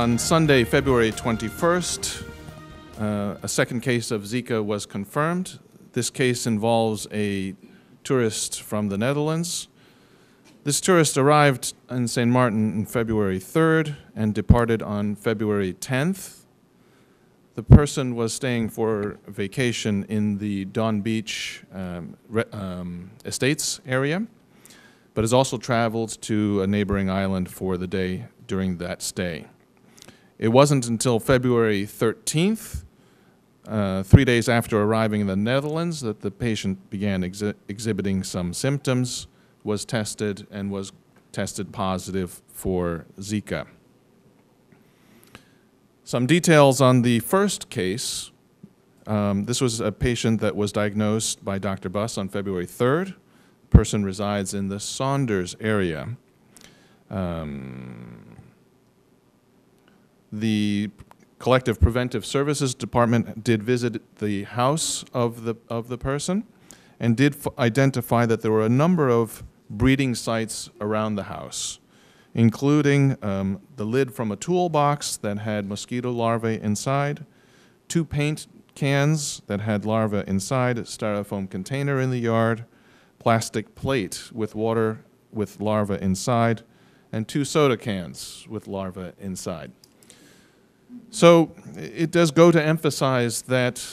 On Sunday, February 21st, a second case of Zika was confirmed. This case involves a tourist from the Netherlands. This tourist arrived in St. Martin on February 3rd and departed on February 10th. The person was staying for vacation in the Don Beach Estates area, but has also traveled to a neighboring island for the day during that stay. It wasn't until February 13th, 3 days after arriving in the Netherlands, that the patient began exhibiting some symptoms, was tested, and was tested positive for Zika. Some details on the first case. This was a patient that was diagnosed by Dr. Buss on February 3rd. The person resides in the Saunders area. The Collective Preventive Services Department did visit the house of the person and did identify that there were a number of breeding sites around the house, including the lid from a toolbox that had mosquito larvae inside, 2 paint cans that had larvae inside, a styrofoam container in the yard, plastic plate with water with larvae inside, and 2 soda cans with larvae inside. So it does go to emphasize that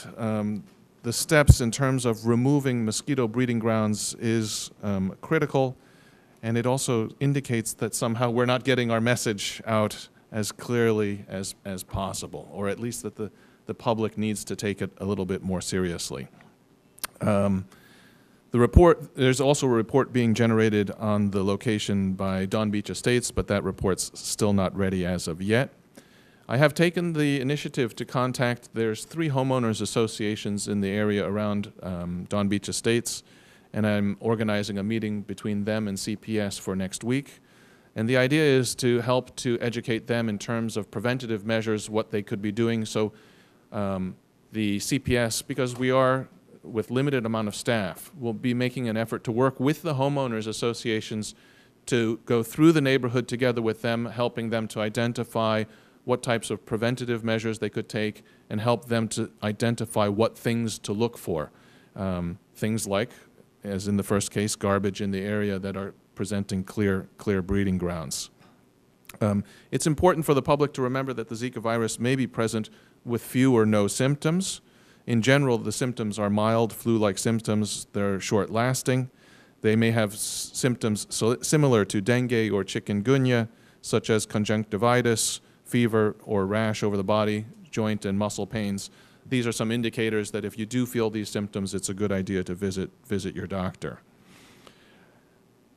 the steps in terms of removing mosquito breeding grounds is critical, and it also indicates that somehow we're not getting our message out as clearly as possible, or at least that the public needs to take it a little bit more seriously. There's also a report being generated on the location by Don Beach Estates, but that report's still not ready as of yet. I have taken the initiative to contact, there's 3 homeowners associations in the area around Don Beach Estates, and I'm organizing a meeting between them and CPS for next week. And the idea is to help to educate them in terms of preventative measures, what they could be doing. So the CPS, because we are with limited amount of staff, will be making an effort to work with the homeowners associations to go through the neighborhood together with them, helping them to identify what types of preventative measures they could take, and help them to identify what things to look for. Things like, as in the first case, garbage in the area that are presenting clear breeding grounds. It's important for the public to remember that the Zika virus may be present with few or no symptoms. In general, the symptoms are mild, flu-like symptoms. They're short-lasting. They may have symptoms similar to dengue or chikungunya, such as conjunctivitis, fever or rash over the body, joint and muscle pains. These are some indicators that if you do feel these symptoms, it's a good idea to visit your doctor.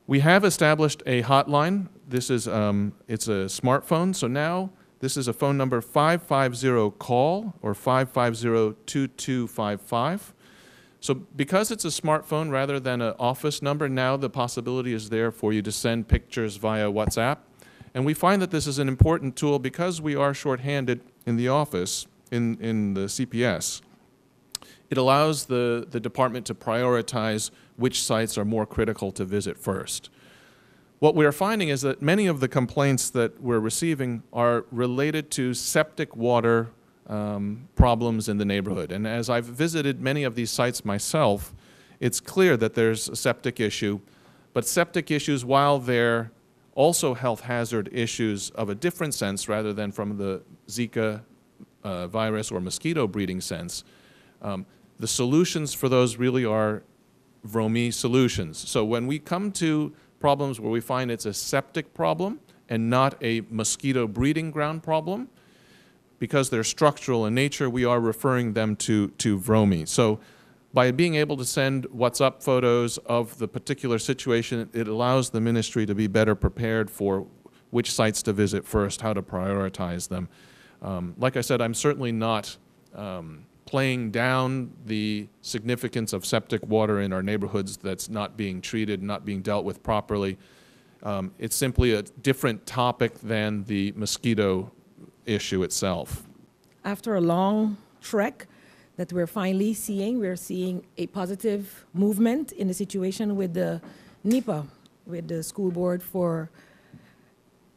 We have established a hotline. This is it's a smartphone, so now this is a phone number 550-CALL or 550-2255. So because it's a smartphone rather than an office number, now the possibility is there for you to send pictures via WhatsApp. And we find that this is an important tool because we are shorthanded in the office, in the CPS. It allows the department to prioritize which sites are more critical to visit first. What we are finding is that many of the complaints that we're receiving are related to septic water problems in the neighborhood. And as I've visited many of these sites myself, it's clear that there's a septic issue. But septic issues, while they're also health hazard issues of a different sense rather than from the Zika virus or mosquito breeding sense, the solutions for those really are VROMI solutions. So when we come to problems where we find it's a septic problem and not a mosquito breeding ground problem, because they're structural in nature, we are referring them to VROMI. So by being able to send WhatsApp photos of the particular situation, it allows the ministry to be better prepared for which sites to visit first, how to prioritize them. Like I said, I'm certainly not playing down the significance of septic water in our neighborhoods that's not being treated, not being dealt with properly. It's simply a different topic than the mosquito issue itself. After a long trek that we're finally seeing, we're seeing a positive movement in the situation with the NEPA, with the School Board for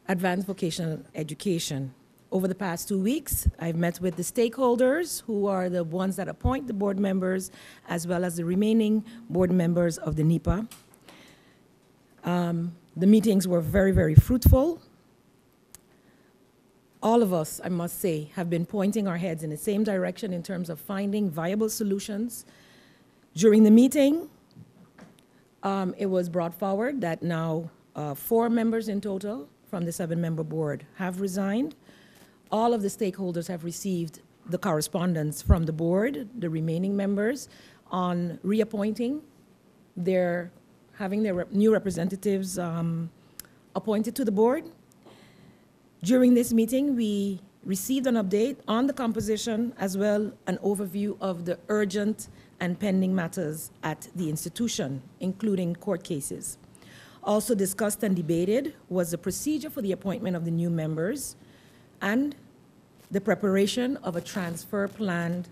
Advanced Vocational Education. Over the past 2 weeks, I've met with the stakeholders, who are the ones that appoint the board members, as well as the remaining board members of the NEPA. The meetings were very, very fruitful. All of us, I must say, have been pointing our heads in the same direction in terms of finding viable solutions. During the meeting, it was brought forward that now 4 members in total from the 7-member board have resigned. All of the stakeholders have received the correspondence from the board, the remaining members, on reappointing having their new representatives appointed to the board. During this meeting, we received an update on the composition, as well an overview of the urgent and pending matters at the institution, including court cases. Also discussed and debated was the procedure for the appointment of the new members and the preparation of a transfer plan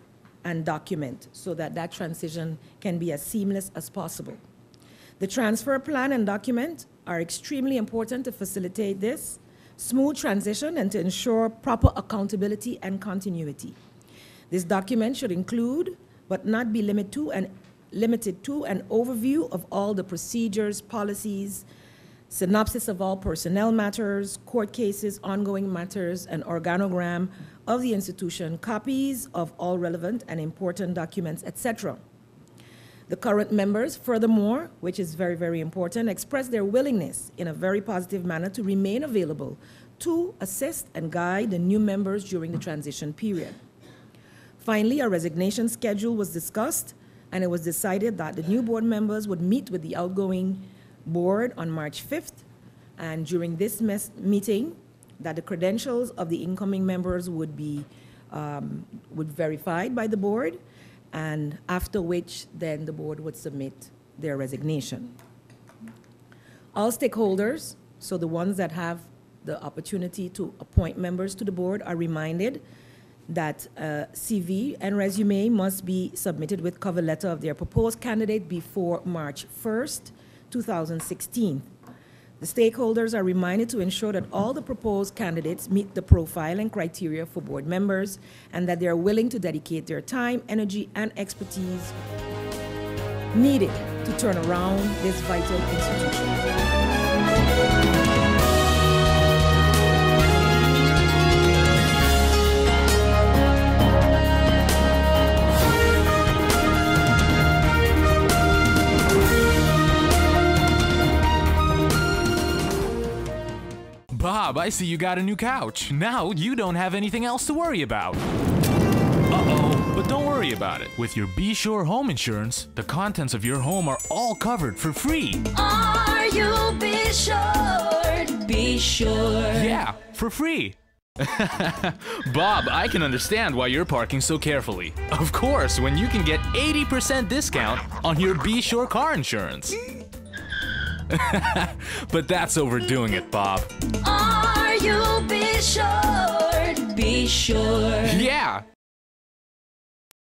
and document so that that transition can be as seamless as possible. The transfer plan and document are extremely important to facilitate this smooth transition and to ensure proper accountability and continuity. This document should include, but not be limited to, an overview of all the procedures, policies, synopsis of all personnel matters, court cases, ongoing matters, and organogram of the institution, copies of all relevant and important documents, etc. The current members, furthermore, which is very, very important, expressed their willingness in a very positive manner to remain available to assist and guide the new members during the transition period. Finally, a resignation schedule was discussed, and it was decided that the new board members would meet with the outgoing board on March 5th, and during this meeting, that the credentials of the incoming members would be verified by the board, and after which then the board would submit their resignation. All stakeholders, so the ones that have the opportunity to appoint members to the board, are reminded that CV and resume must be submitted with cover letter of their proposed candidate before March 1st, 2016. The stakeholders are reminded to ensure that all the proposed candidates meet the profile and criteria for board members, and that they are willing to dedicate their time, energy, and expertise needed to turn around this vital institution. Bob, I see you got a new couch. Now you don't have anything else to worry about. Uh-oh, but don't worry about it. With your Be Sure home insurance, the contents of your home are all covered for free. Are you be sure? Be sure. Yeah, for free. Bob, I can understand why you're parking so carefully. Of course, when you can get 80% discount on your Be Sure car insurance. But that's overdoing it, Bob. Are you be sure? Be sure. Yeah!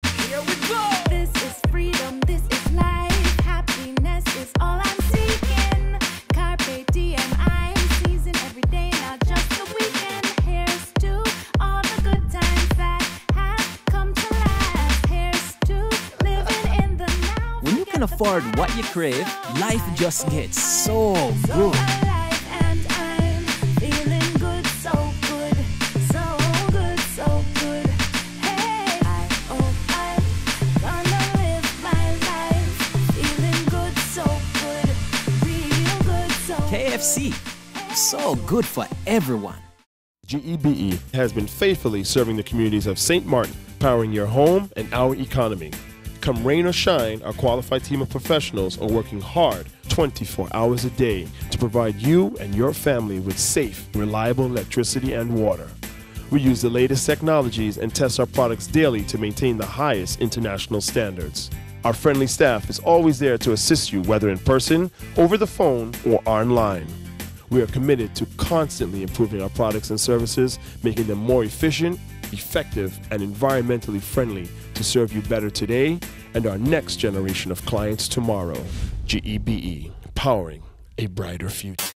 Here we go! This is freedom, this is life. Happiness is all I'm seeking. Carpe diem, I'm seizing every day, not just the weekend. Here's to all the good times that have come to last. Here's to living in the now. When you can afford what you crave, life just gets so good. Alive and I'm feeling good, so good, so good, so good. Hey, I'm gonna live my life, feeling good, so good, real good, so KFC, so good for everyone. GEBE has been faithfully serving the communities of St. Martin, powering your home and our economy. Come rain or shine, our qualified team of professionals are working hard 24 hours a day to provide you and your family with safe, reliable electricity and water. We use the latest technologies and test our products daily to maintain the highest international standards. Our friendly staff is always there to assist you, whether in person, over the phone, or online. We are committed to constantly improving our products and services, making them more efficient, effective, and environmentally friendly to serve you better today and our next generation of clients tomorrow. GEBE, powering a brighter future.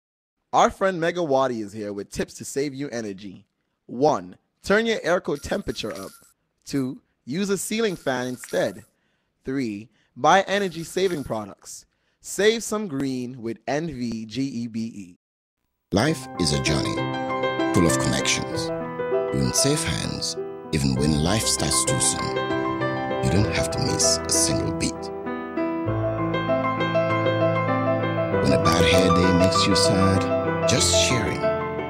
Our friend Megawati is here with tips to save you energy. 1. Turn your airco temperature up. 2. Use a ceiling fan instead. 3. Buy energy-saving products. Save some green with NVGEBE. Life is a journey full of connections. You're in safe hands even when life starts too soon. You don't have to miss a single beat. When a bad hair day makes you sad, just sharing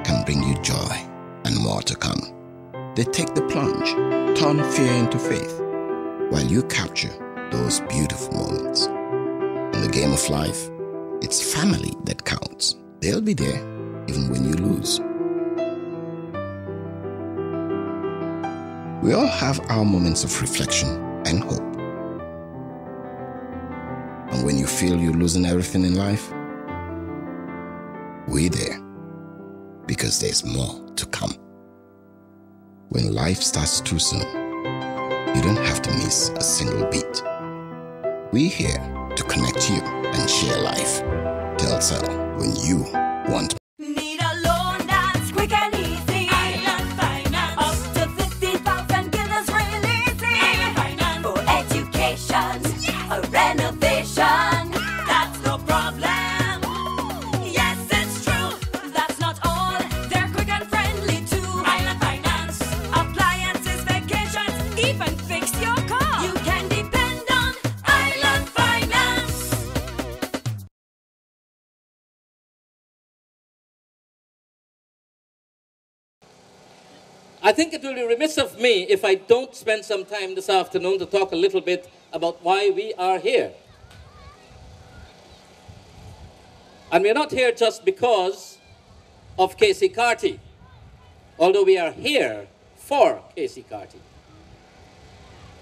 can bring you joy and more to come. They take the plunge, turn fear into faith, while you capture those beautiful moments. In the game of life, it's family that counts. They'll be there even when you lose. We all have our moments of reflection and hope. And when you feel you're losing everything in life, we're there because there's more to come. When life starts too soon, you don't have to miss a single beat. We're here to connect you and share life. Telcel, when you want. Need a loan that's quick and easy. Island Finance. Up to 50,000 guineas real easy. Island Finance. For education, a renovation. That's no problem. Yes, it's true. That's not all. They're quick and friendly too. Island Finance. Appliances, vacations, even fix your car. You can depend on Island Finance. I think it will be remiss of me if I don't spend some time this afternoon to talk a little bit about why we are here. And we're not here just because of Casey Carty, although we are here for Casey Carty.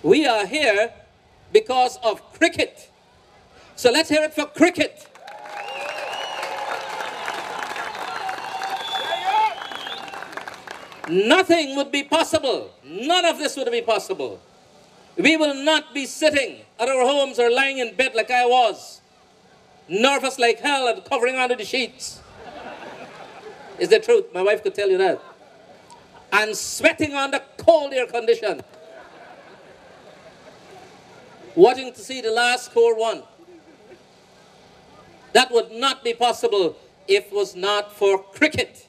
We are here because of cricket. So let's hear it for cricket. Nothing would be possible. None of this would be possible. We will not be sitting at our homes or lying in bed like I was, nervous like hell and covering under the sheets. Is the truth. My wife could tell you that. And sweating on the cold air condition. Wanting to see the last score won. That would not be possible if it was not for cricket.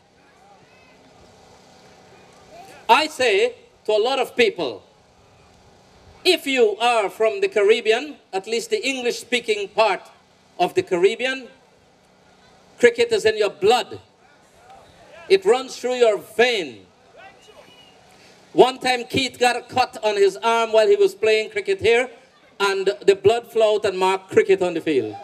I say to a lot of people, if you are from the Caribbean, at least the English-speaking part of the Caribbean, cricket is in your blood. It runs through your vein. One time Keith got a cut on his arm while he was playing cricket here, and the blood flowed and marked cricket on the field.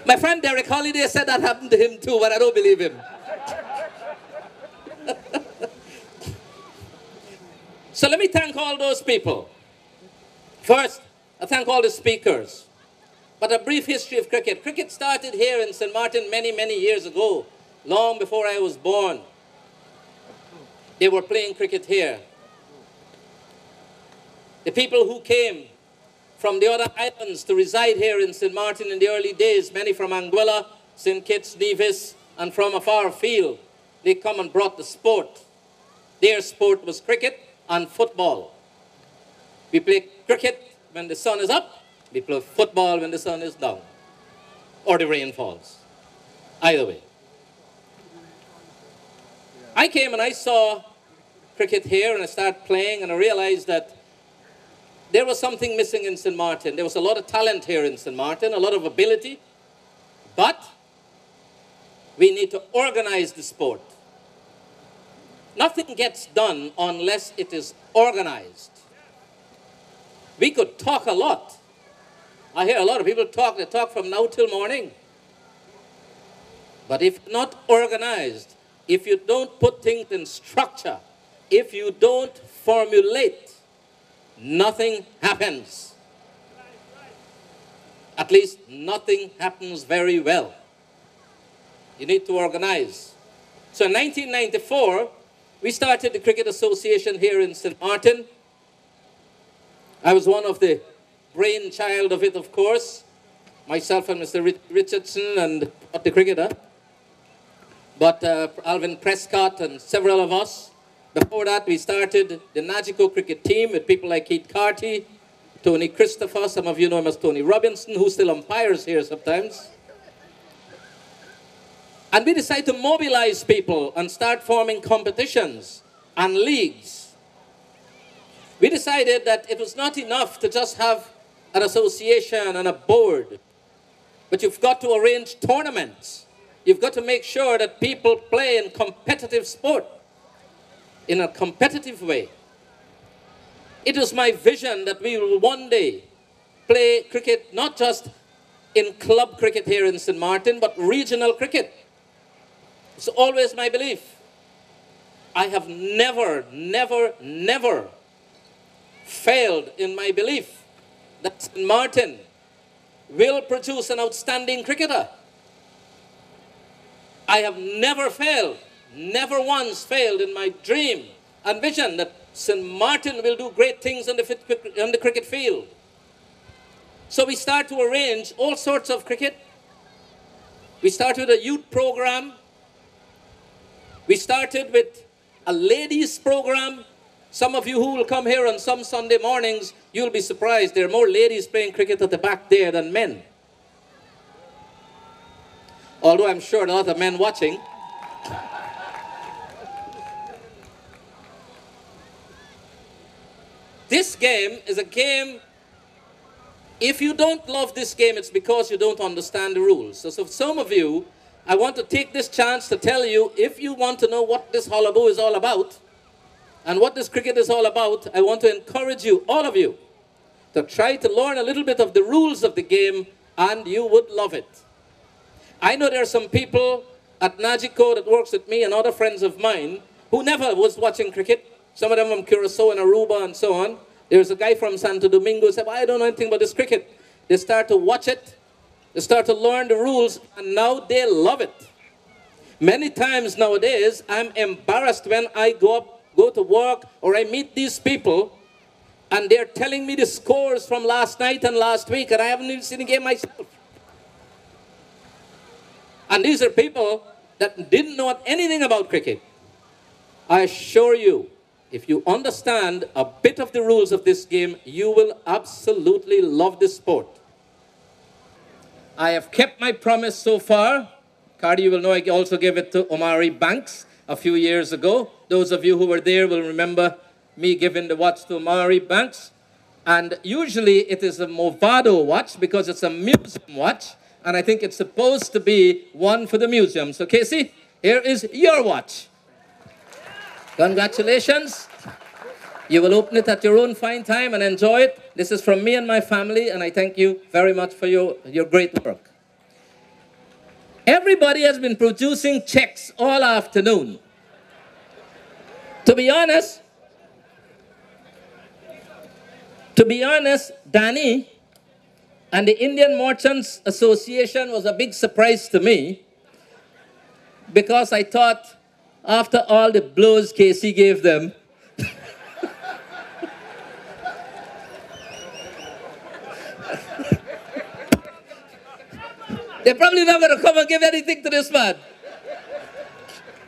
My friend Derek Holiday said that happened to him too, but I don't believe him. So let me thank all those people. First, I thank all the speakers. But a brief history of cricket. Cricket started here in St. Martin many, many years ago, long before I was born. They were playing cricket here. The people who came from the other islands to reside here in St. Martin in the early days, many from Anguilla, St. Kitts, Nevis, and from a far field, they come and brought the sport. Their sport was cricket and football. We play cricket when the sun is up, we play football when the sun is down, or the rain falls. Either way. I came and I saw cricket here and I started playing and I realized that there was something missing in St. Martin. There was a lot of talent here in St. Martin, a lot of ability, but we need to organize the sport. Nothing gets done unless it is organized. We could talk a lot. I hear a lot of people talk, they talk from now till morning. But if not organized, if you don't put things in structure, if you don't formulate, nothing happens. At least nothing happens very well. You need to organize. So in 1994, we started the Cricket Association here in St. Martin. I was one of the brainchild of it, of course. myself and Mr. Richardson and the cricketer, but Alvin Prescott and several of us. Before that, we started the Nagico cricket team with people like Keith Carty, Tony Christopher, some of you know him as Tony Robinson, who still umpires here sometimes. And we decided to mobilize people and start forming competitions and leagues. We decided that it was not enough to just have an association and a board, but you've got to arrange tournaments. You've got to make sure that people play in competitive sport, in a competitive way. It was my vision that we will one day play cricket, not just in club cricket here in St. Martin, but regional cricket. It's always my belief. I have never, never, never failed in my belief that St. Martin will produce an outstanding cricketer. I have never failed, never once failed in my dream and vision that St. Martin will do great things on the cricket field. So we start to arrange all sorts of cricket. We started a youth program. We started with a ladies program. Some of you who will come here on some Sunday mornings, you'll be surprised. There are more ladies playing cricket at the back there than men. Although I'm sure there are a lot of men watching. This game is a game, if you don't love this game, it's because you don't understand the rules. So some of you, I want to take this chance to tell you, if you want to know what this hullabaloo is all about, and what this cricket is all about, I want to encourage you, all of you, to try to learn a little bit of the rules of the game, and you would love it. I know there are some people at Nagico that works with me and other friends of mine who never was watching cricket. Some of them from Curacao and Aruba and so on. There's a guy from Santo Domingo who said, well, I don't know anything about this cricket. They start to watch it. They start to learn the rules, and now they love it. Many times nowadays, I'm embarrassed when I go to work or I meet these people and they're telling me the scores from last night and last week, and I haven't even seen the game myself. And these are people that didn't know anything about cricket. I assure you, if you understand a bit of the rules of this game, you will absolutely love this sport. I have kept my promise so far. Cardi, you will know I also gave it to Omari Banks a few years ago. Those of you who were there will remember me giving the watch to Omari Banks. And usually it is a Movado watch because it's a museum watch. And I think it's supposed to be one for the museum. So Casey, here is your watch. Congratulations. You will open it at your own fine time and enjoy it. This is from me and my family, and I thank you very much for your great work. Everybody has been producing checks all afternoon. To be honest, Danny and the Indian Merchants Association was a big surprise to me, because I thought after all the blows Casey gave them, they're probably not going to come and give anything to this man.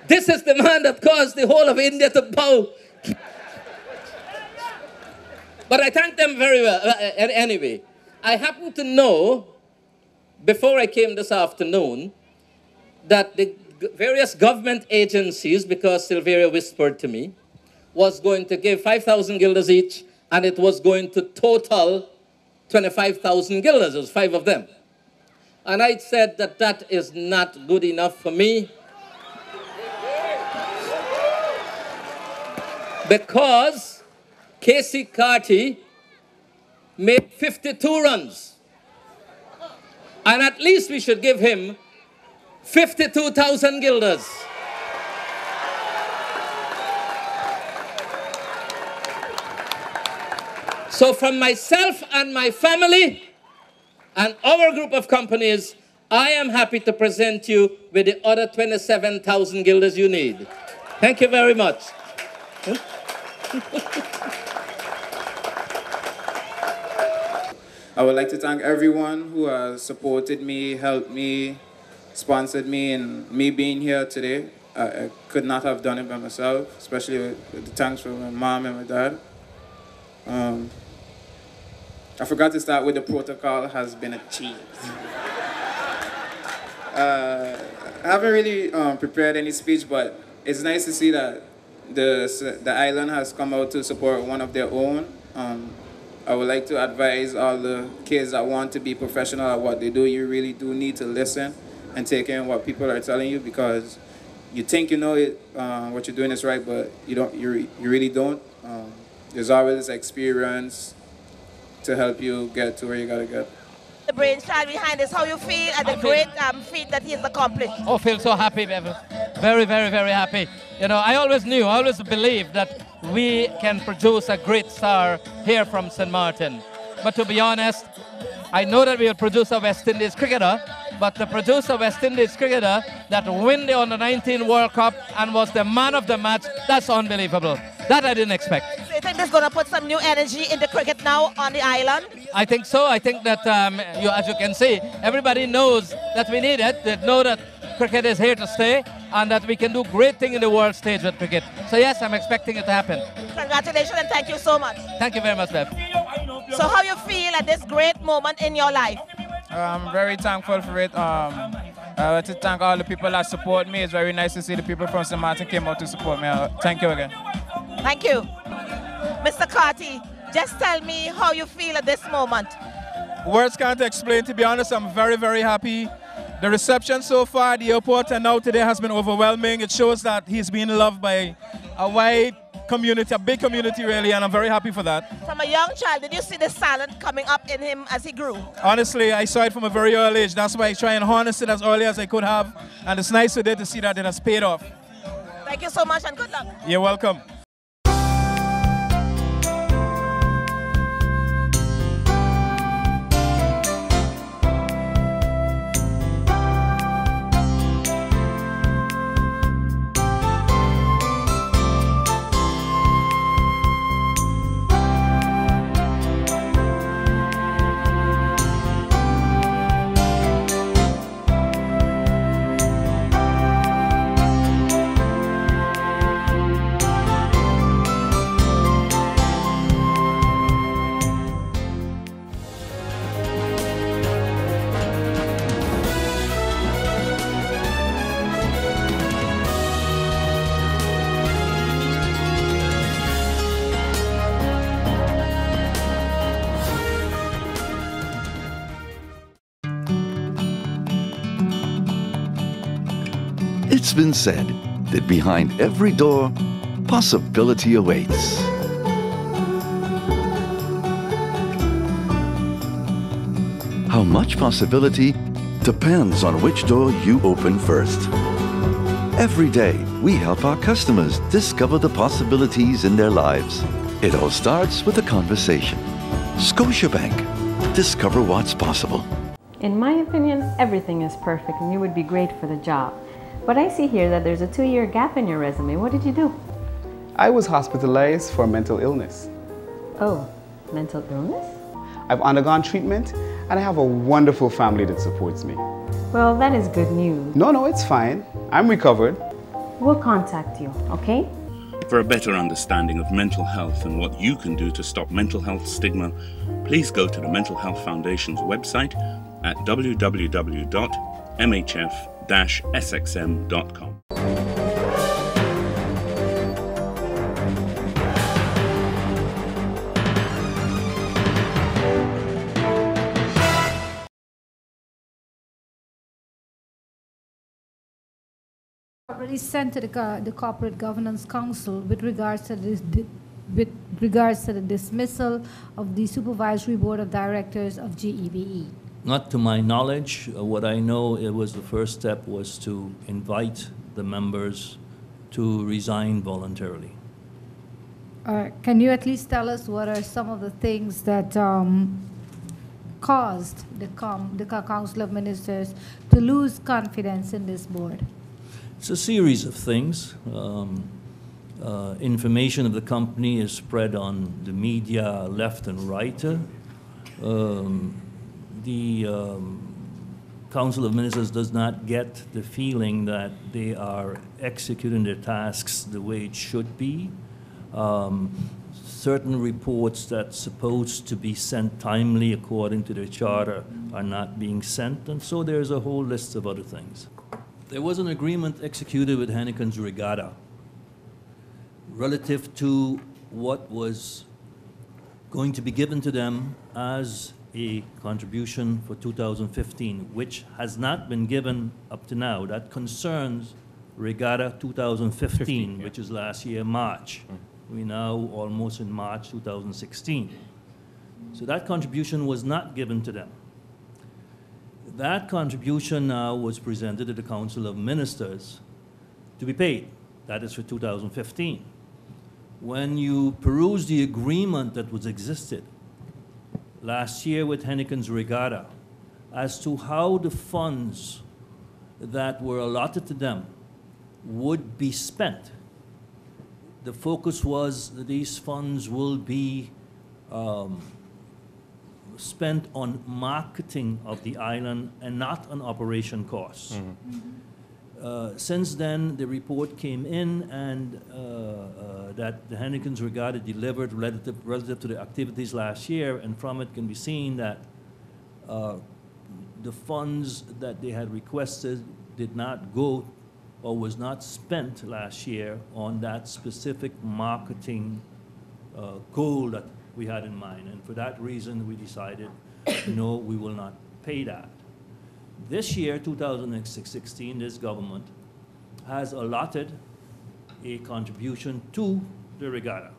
This is the man that caused the whole of India to bow. But I thank them very well. Anyway, I happen to know, before I came this afternoon, that the various government agencies, because Silveria whispered to me, was going to give 5,000 guilders each, and it was going to total 25,000 guilders. There was 5 of them. And I said that that is not good enough for me, because Casey Carty made 52 runs. And at least we should give him 52,000 guilders. So from myself and my family and our group of companies, I am happy to present you with the other 27,000 guilders you need. Thank you very much. I would like to thank everyone who has supported me, helped me, sponsored me, and me being here today. I could not have done it by myself, especially with the thanks from my mom and my dad. I forgot to start with the protocol has been achieved. I haven't really prepared any speech, but it's nice to see that the island has come out to support one of their own. I would like to advise all the kids that want to be professional at what they do. You really do need to listen and take in what people are telling you, because you think you know it, what you're doing is right, but you don't. You really don't. There's always experience to help you get to where you gotta get. The brainchild behind this, how you feel at the great feat that he's accomplished? Oh, feel so happy, Bevan. Very, very, very happy. You know, I always believed that we can produce a great star here from St. Martin. But to be honest, I know that we will produce a West Indies cricketer, but to produce a West Indies cricketer that win the Under-19 World Cup and was the man of the match, that's unbelievable. That I didn't expect. So you think this is going to put some new energy into cricket now on the island? I think so. I think that, as you can see, everybody knows that we need it. They know that cricket is here to stay and that we can do great things in the world stage with cricket. So yes, I'm expecting it to happen. Congratulations and thank you so much. Thank you very much, Bev. So how you feel at this great moment in your life? I'm very thankful for it. I want to thank all the people that support me. It's very nice to see the people from St. Martin came out to support me. Thank you again. Thank you. Mr. Carty, just tell me how you feel at this moment. Words can't explain. To be honest, I'm very, very happy. The reception so far at the airport and now today has been overwhelming. It shows that he's being loved by a wide community, a big community really, and I'm very happy for that. From a young child, did you see the talent coming up in him as he grew? Honestly, I saw it from a very early age. That's why I try and harness it as early as I could have. And it's nice today to see that it has paid off. Thank you so much and good luck. You're welcome. It's been said that behind every door, possibility awaits. How much possibility depends on which door you open first. Every day, we help our customers discover the possibilities in their lives. It all starts with a conversation. Scotiabank. Discover what's possible. In my opinion, everything is perfect and you would be great for the job. But I see here that there's a 2-year gap in your resume. What did you do? I was hospitalized for mental illness. Oh, mental illness? I've undergone treatment and I have a wonderful family that supports me. Well, that is good news. No, it's fine. I'm recovered. We'll contact you, okay? For a better understanding of mental health and what you can do to stop mental health stigma, please go to the Mental Health Foundation's website at www.mhf-sxm.com. Already sent to the Corporate Governance Council with regards to the dismissal of the Supervisory Board of Directors of GEBE. Not to my knowledge. What I know, it was the first step was to invite the members to resign voluntarily. Can you at least tell us what are some of the things that caused the Council of Ministers to lose confidence in this board? It's a series of things. Information of the company is spread on the media left and right. the Council of Ministers does not get the feeling that they are executing their tasks the way it should be. Certain reports that's supposed to be sent timely according to their charter are not being sent, and so there's a whole list of other things. There was an agreement executed with Henniken's Regatta relative to what was going to be given to them as a contribution for 2015, which has not been given up to now. That concerns Regatta 2015, which is last year, March. We're now almost in March 2016. So that contribution was not given to them. That contribution now was presented to the Council of Ministers to be paid. That is for 2015. When you peruse the agreement that was existed last year with Henniken's Regatta as to how the funds that were allotted to them would be spent, the focus was that these funds will be spent on marketing of the island and not on operation costs. Since then, the report came in and that the Henniken's Regatta delivered relative to the activities last year, and from it can be seen that the funds that they had requested did not go or was not spent last year on that specific marketing goal that we had in mind. And for that reason, we decided, no, we will not pay that. This year, 2016, this government has allotted a contribution to the regatta.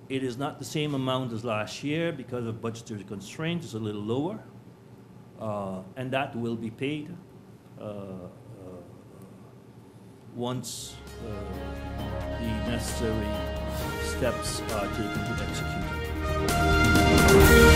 It is not the same amount as last year because of budgetary constraints. It's a little lower, and that will be paid once the necessary steps are taken to execute it.